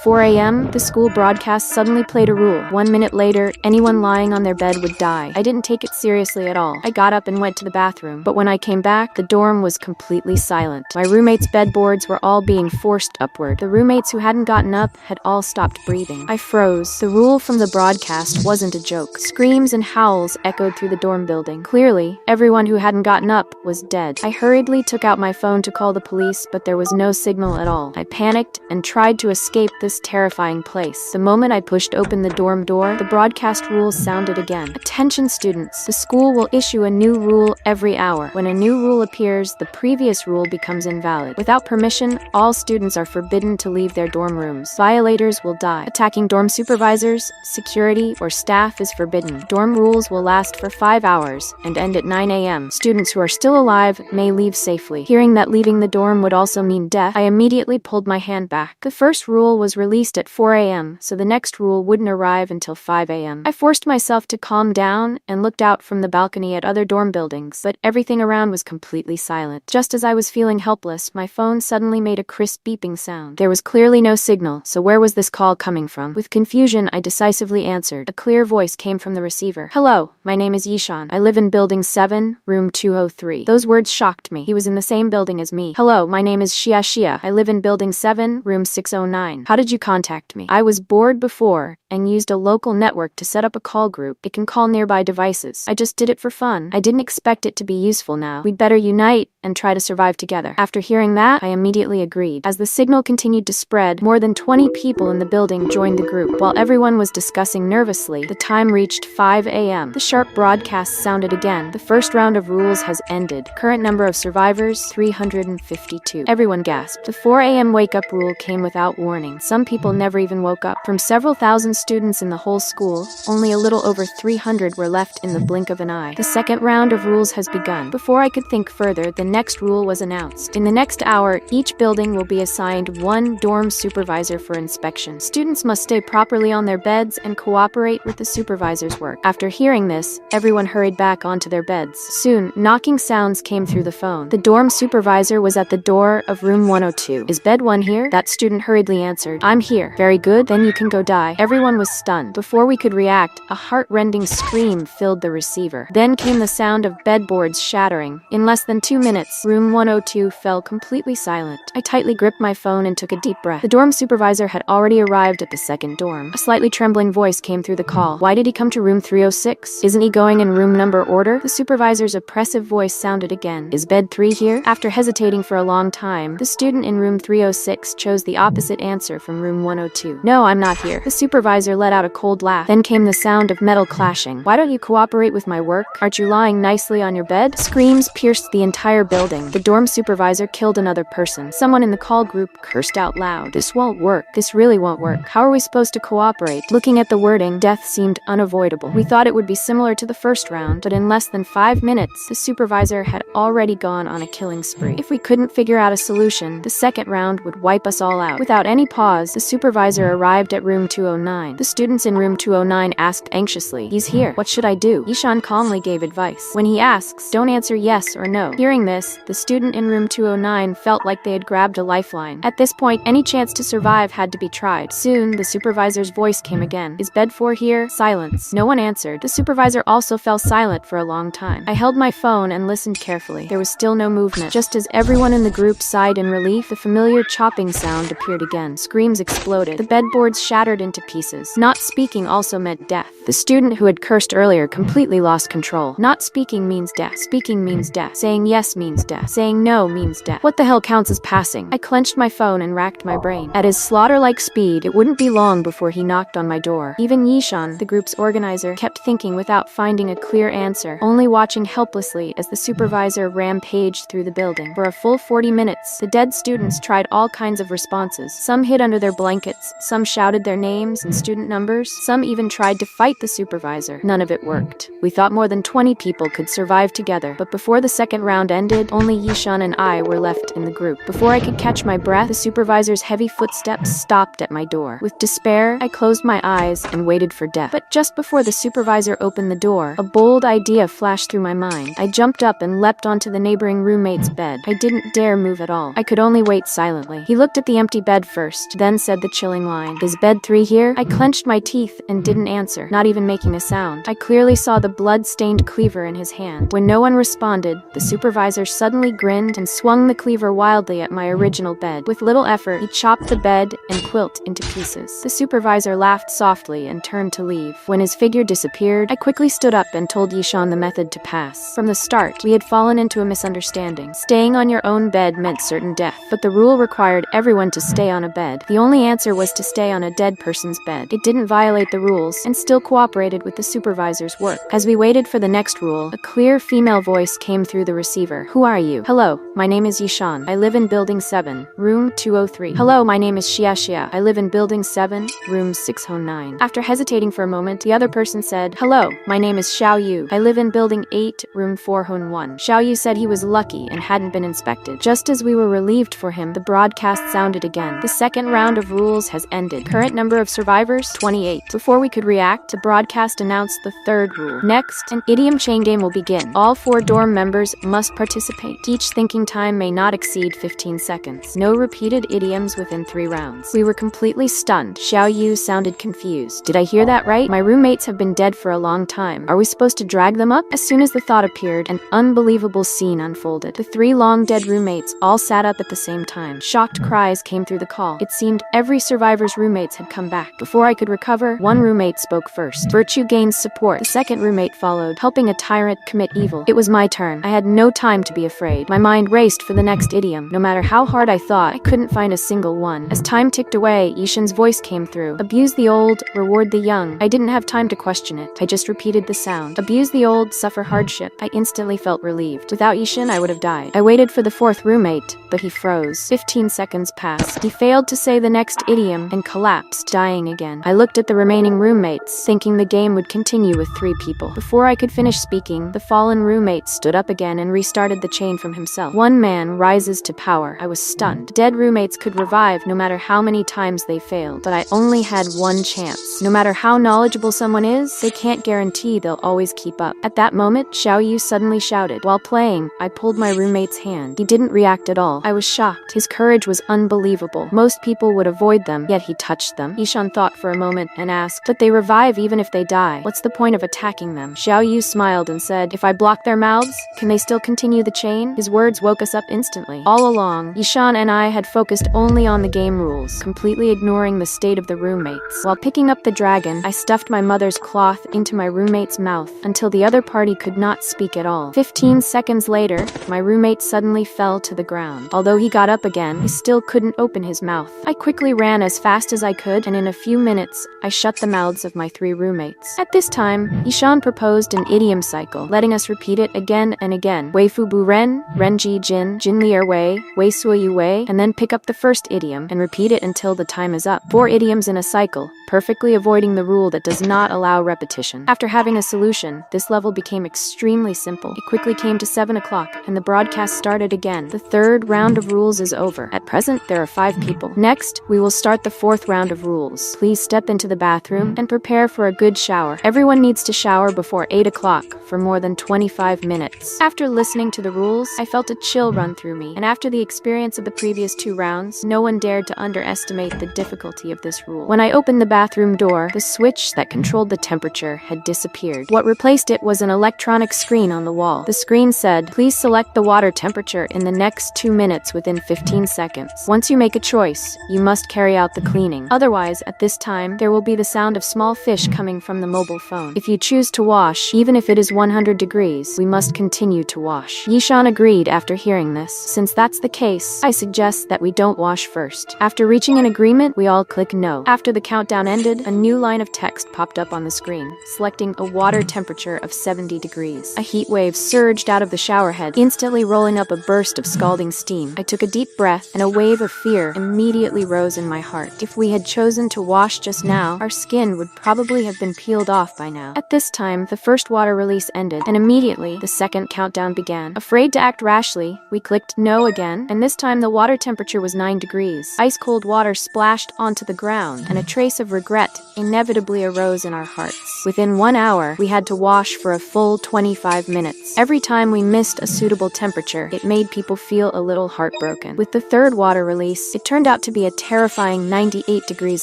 4 a.m., the school broadcast suddenly played a rule. 1 minute later, anyone lying on their bed would die. I didn't take it seriously at all. I got up and went to the bathroom, but when I came back, the dorm was completely silent. My roommates' bedboards were all being forced upward. The roommates who hadn't gotten up had all stopped breathing. I froze. The rule from the broadcast wasn't a joke. Screams and howls echoed through the dorm building. Clearly, everyone who hadn't gotten up was dead. I hurriedly took out my phone to call the police, but there was no signal at all. I panicked and tried to escape this terrifying place. The moment I pushed open the dorm door, the broadcast rules sounded again. Attention students, the school will issue a new rule every hour. When a new rule appears, the previous rule becomes invalid. Without permission, all students are forbidden to leave their dorm rooms. Violators will die. Attacking dorm supervisors, security, or staff is forbidden. Dorm rules will last for 5 hours and end at 9 a.m. Students who are still alive may leave safely. Hearing that leaving the dorm would also mean death, I immediately pulled my hand back. The first rule was released at 4 a.m., so the next rule wouldn't arrive until 5 a.m. I forced myself to calm down and looked out from the balcony at other dorm buildings, but everything around was completely silent. Just as I was feeling helpless, my phone suddenly made a crisp beeping sound. There was clearly no signal, so where was this call coming from? With confusion, I decisively answered. A clear voice came from the receiver. "Hello, my name is Yishan. I live in building 7, room 203. Those words shocked me. He was in the same building as me. "Hello, my name is Xia. I live in building 7, room 609. How did you contact me?" I was bored before and used a local network to set up a call group. It can call nearby devices. I just did it for fun. I didn't expect it to be useful now. We'd better unite and try to survive together. After hearing that, I immediately agreed. As the signal continued to spread, more than 20 people in the building joined the group. While everyone was discussing nervously, the time reached 5 a.m. The sharp broadcast sounded again. The first round of rules has ended. Current number of survivors, 352. Everyone gasped. The 4 a.m. wake-up rule came without warning. Some people never even woke up. From several thousand students in the whole school, only a little over 300 were left in the blink of an eye. The second round of rules has begun. Before I could think further, the next rule was announced. In the next hour, each building will be assigned one dorm supervisor for inspection. Students must stay properly on their beds and cooperate with the supervisor's work. After hearing this, everyone hurried back onto their beds. Soon, knocking sounds came through the phone. The dorm supervisor was at the door of room 102. "Is bed 1 here?" That student hurriedly answered. "I'm here." "Very good, then you can go die." Everyone was stunned. Before we could react, a heart-rending scream filled the receiver. Then came the sound of bedboards shattering. In less than 2 minutes, room 102 fell completely silent. I tightly gripped my phone and took a deep breath. The dorm supervisor had already arrived at the second dorm. A slightly trembling voice came through the call. "Why did he come to room 306? Isn't he going in room number order?" The supervisor's oppressive voice sounded again. "Is bed 3 here?" After hesitating for a long time, the student in room 306 chose the opposite answer from room 102. "No, I'm not here." The supervisor let out a cold laugh. Then came the sound of metal clashing. "Why don't you cooperate with my work? Aren't you lying nicely on your bed?" Screams pierced the entire building. The dorm supervisor killed another person. Someone in the call group cursed out loud. "This won't work. This really won't work. How are we supposed to cooperate?" Looking at the wording, death seemed unavoidable. We thought it would be similar to the first round, but in less than 5 minutes, the supervisor had already gone on a killing spree. If we couldn't figure out a solution, the second round would wipe us all out. Without any pause, the supervisor arrived at room 209. The students in room 209 asked anxiously, "He's here. What should I do?" Yishan calmly gave advice. "When he asks, don't answer yes or no." Hearing this, the student in room 209 felt like they had grabbed a lifeline. At this point, any chance to survive had to be tried. Soon, the supervisor's voice came again. "Is bed 4 here?" Silence. No one answered. The supervisor also fell silent for a long time. I held my phone and listened carefully. There was still no movement. Just as everyone in the group sighed in relief, the familiar chopping sound appeared again. Screams exploded. The bedboards shattered into pieces. Not speaking also meant death. The student who had cursed earlier completely lost control. Not speaking means death. Speaking means death. Saying yes means death. Saying no means death. What the hell counts as passing? I clenched my phone and racked my brain. At his slaughter-like speed, it wouldn't be long before he knocked on my door. Even Yishan, the group's organizer, kept thinking without finding a clear answer, only watching helplessly as the supervisor rampaged through the building. For a full 40 minutes, the dead students tried all kinds of responses. Some hid under their blankets, some shouted their names and student numbers. Some even tried to fight the supervisor. None of it worked. We thought more than 20 people could survive together, but before the second round ended, only Yishan and I were left in the group. Before I could catch my breath, the supervisor's heavy footsteps stopped at my door. With despair, I closed my eyes and waited for death. But just before the supervisor opened the door, a bold idea flashed through my mind. I jumped up and leapt onto the neighboring roommate's bed. I didn't dare move at all. I could only wait silently. He looked at the empty bed first, then said the chilling line, "Is bed 3 here?" I clenched my teeth and didn't answer, not even making a sound. I clearly saw the blood-stained cleaver in his hand. When no one responded, the supervisor suddenly grinned and swung the cleaver wildly at my original bed. With little effort, he chopped the bed and quilt into pieces. The supervisor laughed softly and turned to leave. When his figure disappeared, I quickly stood up and told Yishan the method to pass. From the start, we had fallen into a misunderstanding. Staying on your own bed meant certain death, but the rule required everyone to stay on a bed. The only answer was to stay on a dead person's bed. It didn't violate the rules and still cooperated with the supervisor's work. As we waited for the next rule, a clear female voice came through the receiver. "Who are you?" "Hello, my name is Yishan. I live in building 7, room 203. "Hello, my name is Xia. I live in building 7, room 609. After hesitating for a moment, the other person said, "Hello, my name is Xiao Yu. I live in building 8, room 401. Xiao Yu said he was lucky and hadn't been inspected. Just as we were relieved for him, the broadcast sounded again. "The second round of rules has ended. Current number of survivors, 28. Before we could react, the broadcast announced the third rule. Next, an idiom chain game will begin. All 4 dorm members must participate. Each thinking time may not exceed 15 seconds. No repeated idioms within 3 rounds. We were completely stunned. Xiao Yu sounded confused. "Did I hear that right? My roommates have been dead for a long time. Are we supposed to drag them up?" As soon as the thought appeared, an unbelievable scene unfolded. The 3 long-dead roommates all sat up at the same time. Shocked cries came through the call. It seemed every survivor's roommates had come back. Before I could recover, one roommate spoke first. "Virtue gains support." The second roommate followed, helping a tyrant commit evil. It was my turn. I had no time to be afraid. My mind raced for the next idiom. No matter how hard I thought, I couldn't find a single one. As time ticked away, Yishan's voice came through. "Abuse the old, reward the young." I didn't have time to question it. I just repeated the sound. "Abuse the old, suffer hardship." I instantly felt relieved. Without Yishan, I would have died. I waited for the 4th roommate, but he froze. 15 seconds passed. He failed to say the next idiom and collapsed, dying again. I looked at the remaining roommates, thinking the game would continue with 3 people. Before I could finish speaking, the fallen roommate stood up again and restarted the chain from himself. One man rises to power. I was stunned. Dead roommates could revive no matter how many times they failed, but I only had one chance. No matter how knowledgeable someone is, they can't guarantee they'll always keep up. At that moment, Xiao Yu suddenly shouted. While playing, I pulled my roommate's hand. He didn't react at all. I was shocked. His courage was unbelievable. Most people would avoid them, yet he touched them. Yishan thought for a moment and asked, "But they revive even if they die. What's the point of attacking them?" Xiao Yu smiled and said, "If I block their mouths, can they still continue the chain?" His words woke us up instantly. All along, Yishan and I had focused only on the game rules, completely ignoring the state of the roommates. While picking up the dragon, I stuffed my mother's cloth into my roommate's mouth until the other party could not speak at all. 15 seconds later, my roommate suddenly fell to the ground. Although he got up again, he still couldn't open his mouth. I quickly ran as fast as I could, and in a few minutes, I shut the mouths of my 3 roommates. At this time, Yishan proposed an idiom cycle, letting us repeat it again and again. Wei fu bu ren, ren ji jin, jin li er wei suo yu wei, and then pick up the first idiom and repeat it until the time is up. 4 idioms in a cycle, perfectly avoiding the rule that does not allow repetition. After having a solution, this level became extremely simple. It quickly came to 7 o'clock, and the broadcast started again. The 3rd round of rules is over. At present, there are 5 people. Next, we will start the 4th round of rules. Please step into the bathroom and prepare for a good shower. Everyone needs to shower before 8 o'clock for more than 25 minutes. After listening to the rules, I felt a chill run through me, and after the experience of the previous 2 rounds, no one dared to underestimate the difficulty of this rule. When I opened the bathroom door, the switch that controlled the temperature had disappeared. What replaced it was an electronic screen on the wall. The screen said, "Please select the water temperature in the next 2 minutes within 15 seconds. Once you make a choice, you must carry out the cleaning. Otherwise, at this time, there will be the sound of small fish coming from the mobile phone. If you choose to wash, even if it is 100 degrees, we must continue to wash." Yishan agreed after hearing this. Since that's the case, I suggest that we don't wash first. After reaching an agreement, we all click no. After the countdown countdown ended, a new line of text popped up on the screen, selecting a water temperature of 70 degrees. A heat wave surged out of the shower head, instantly rolling up a burst of scalding steam. I took a deep breath, and a wave of fear immediately rose in my heart. If we had chosen to wash just now, our skin would probably have been peeled off by now. At this time, the first water release ended, and immediately, the second countdown began. Afraid to act rashly, we clicked no again, and this time the water temperature was 9 degrees. Ice-cold water splashed onto the ground, and a trace of regret inevitably arose in our hearts. Within 1 hour, we had to wash for a full 25 minutes. Every time we missed a suitable temperature, it made people feel a little heartbroken. With the third water release, it turned out to be a terrifying 98 degrees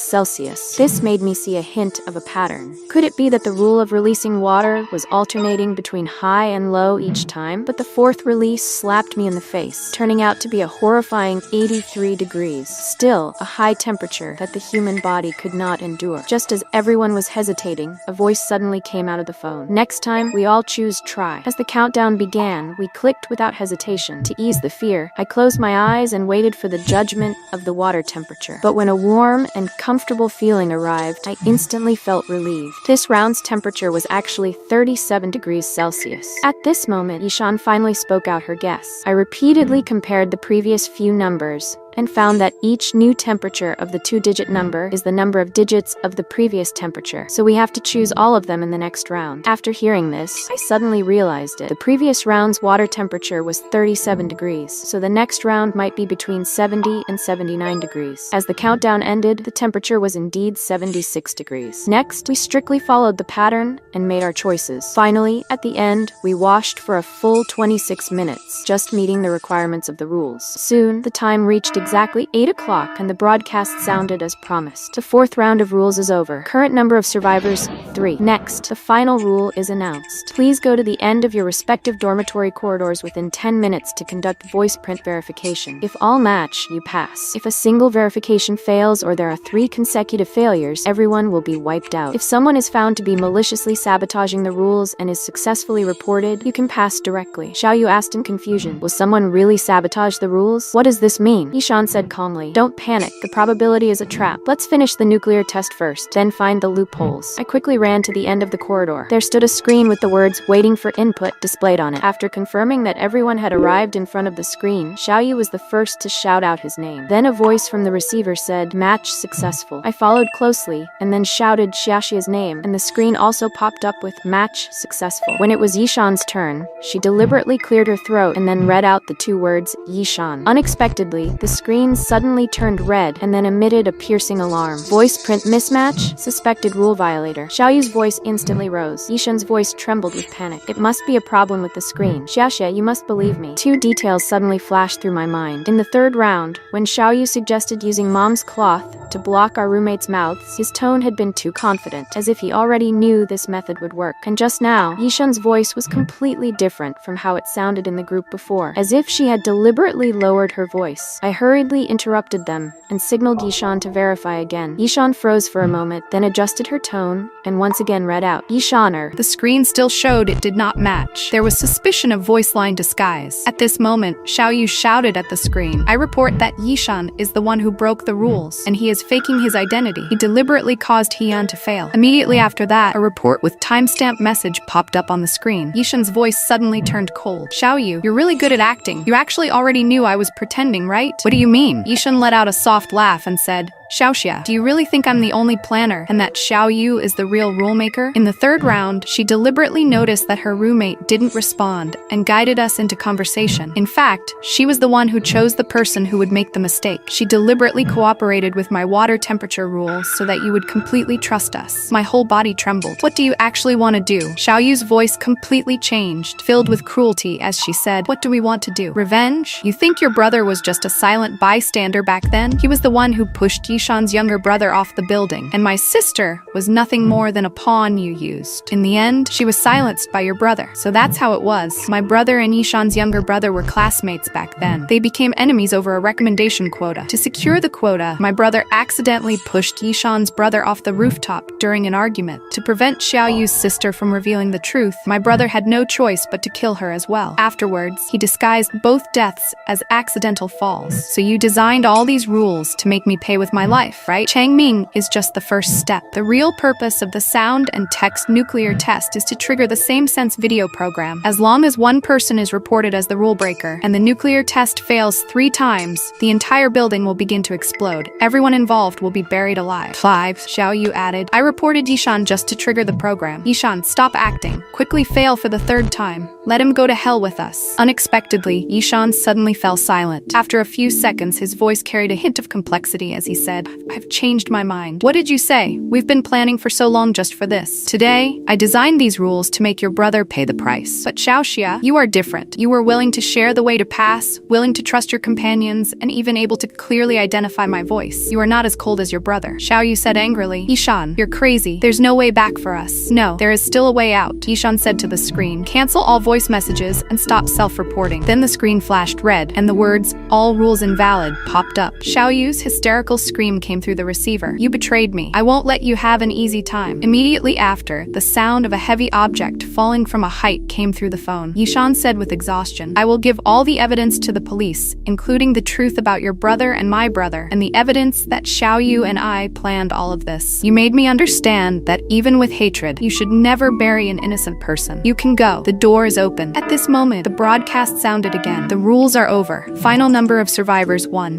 Celsius. This made me see a hint of a pattern. Could it be that the rule of releasing water was alternating between high and low each time? But the fourth release slapped me in the face, turning out to be a horrifying 83 degrees. Still, a high temperature that the human body could not endure. Just as everyone was hesitating, a voice suddenly came out of the phone. Next time, we all choose try. As the countdown began, we clicked without hesitation. To ease the fear, I closed my eyes and waited for the judgment of the water temperature. But when a warm and comfortable feeling arrived, I instantly felt relieved. This round's temperature was actually 37 degrees Celsius. At this moment, Ishan finally spoke out her guess. I repeatedly compared the previous few numbers and found that each new temperature of the 2-digit number is the number of digits of the previous temperature, so we have to choose all of them in the next round. After hearing this, I suddenly realized it. The previous round's water temperature was 37 degrees, so the next round might be between 70 and 79 degrees. As the countdown ended, the temperature was indeed 76 degrees. Next, we strictly followed the pattern and made our choices. Finally, at the end, we washed for a full 26 minutes, just meeting the requirements of the rules. Soon, the time reached exactly 8 o'clock, and the broadcast sounded as promised. The fourth round of rules is over. Current number of survivors, 3. Next, the final rule is announced. Please go to the end of your respective dormitory corridors within 10 minutes to conduct voice print verification. If all match, you pass. If a single verification fails or there are 3 consecutive failures, everyone will be wiped out. If someone is found to be maliciously sabotaging the rules and is successfully reported, you can pass directly. Xiaoyu asked in confusion, will someone really sabotage the rules? What does this mean? Ishan said calmly, don't panic, the probability is a trap. Let's finish the nuclear test first, then find the loopholes. I quickly ran to the end of the corridor. There stood a screen with the words, waiting for input, displayed on it. After confirming that everyone had arrived in front of the screen, Xiaoyu was the first to shout out his name. Then a voice from the receiver said, match successful. I followed closely, and then shouted Xiaxia's name, and the screen also popped up with match successful. When it was Yishan's turn, she deliberately cleared her throat and then read out the 2 words, Yishan. Unexpectedly, the screen suddenly turned red and then emitted a piercing alarm. Voice print mismatch? Suspected rule violator. Xiaoyu's voice instantly rose. Yishan's voice trembled with panic. It must be a problem with the screen. Xiaxia, you must believe me. 2 details suddenly flashed through my mind. In the third round, when Xiaoyu suggested using mom's cloth to block our roommates' mouths, his tone had been too confident, as if he already knew this method would work. And just now, Yishan's voice was completely different from how it sounded in the group before, as if she had deliberately lowered her voice. I hurriedly interrupted them and signaled Yishan to verify again. Yishan froze for a moment, then adjusted her tone and once again read out, Yishaner. The screen still showed it did not match. There was suspicion of voice line disguise. At this moment, Xiaoyu shouted at the screen, I report that Yishan is the one who broke the rules, and he is faking his identity. He deliberately caused Heian to fail. Immediately after that, a report with timestamp message popped up on the screen. Yishan's voice suddenly turned cold. Xiaoyu, you're really good at acting. You actually already knew I was pretending, right? What do you mean? Yishan let out a soft laugh and said, Xiaoxia, do you really think I'm the only planner and that Xiaoyu is the real rule maker? In the third round, she deliberately noticed that her roommate didn't respond and guided us into conversation. In fact, she was the one who chose the person who would make the mistake. She deliberately cooperated with my water temperature rules so that you would completely trust us. My whole body trembled. What do you actually want to do? Xiaoyu's voice completely changed, filled with cruelty as she said, what do we want to do? Revenge? You think your brother was just a silent bystander back then? He was the one who pushed Yishan's younger brother off the building, and my sister was nothing more than a pawn you used. In the end, she was silenced by your brother. So that's how it was. My brother and Yishan's younger brother were classmates back then. They became enemies over a recommendation quota. To secure the quota, my brother accidentally pushed Yishan's brother off the rooftop during an argument. To prevent Xiaoyu's sister from revealing the truth, my brother had no choice but to kill her as well. Afterwards, he disguised both deaths as accidental falls. So you designed all these rules to make me pay with my life, right? Changming is just the first step. The real purpose of the sound and text nuclear test is to trigger the same sense video program. As long as one person is reported as the rule breaker and the nuclear test fails 3 times, the entire building will begin to explode. Everyone involved will be buried alive. 5. Xiao Yu added, I reported Yishan just to trigger the program. Yishan, stop acting. Quickly fail for the 3rd time. Let him go to hell with us. Unexpectedly, Yishan suddenly fell silent. After a few seconds, his voice carried a hint of complexity as he said, I've changed my mind. What did you say? We've been planning for so long just for this. Today, I designed these rules to make your brother pay the price. But Xiaoxia, you are different. You were willing to share the way to pass, willing to trust your companions, and even able to clearly identify my voice. You are not as cold as your brother. Xiao Yu said angrily, Yishan, you're crazy. There's no way back for us. No, there is still a way out. Yishan said to the screen, cancel all voice messages and stop self-reporting. Then the screen flashed red, and the words, all rules invalid, popped up. Xiao Yu's hysterical scream came through the receiver. You betrayed me. I won't let you have an easy time. Immediately after, the sound of a heavy object falling from a height came through the phone. Yishan said with exhaustion, I will give all the evidence to the police, including the truth about your brother and my brother, and the evidence that Xiao Yu and I planned all of this. You made me understand that even with hatred, you should never bury an innocent person. You can go. The door is open. At this moment, the broadcast sounded again. The rules are over. Final number of survivors 1.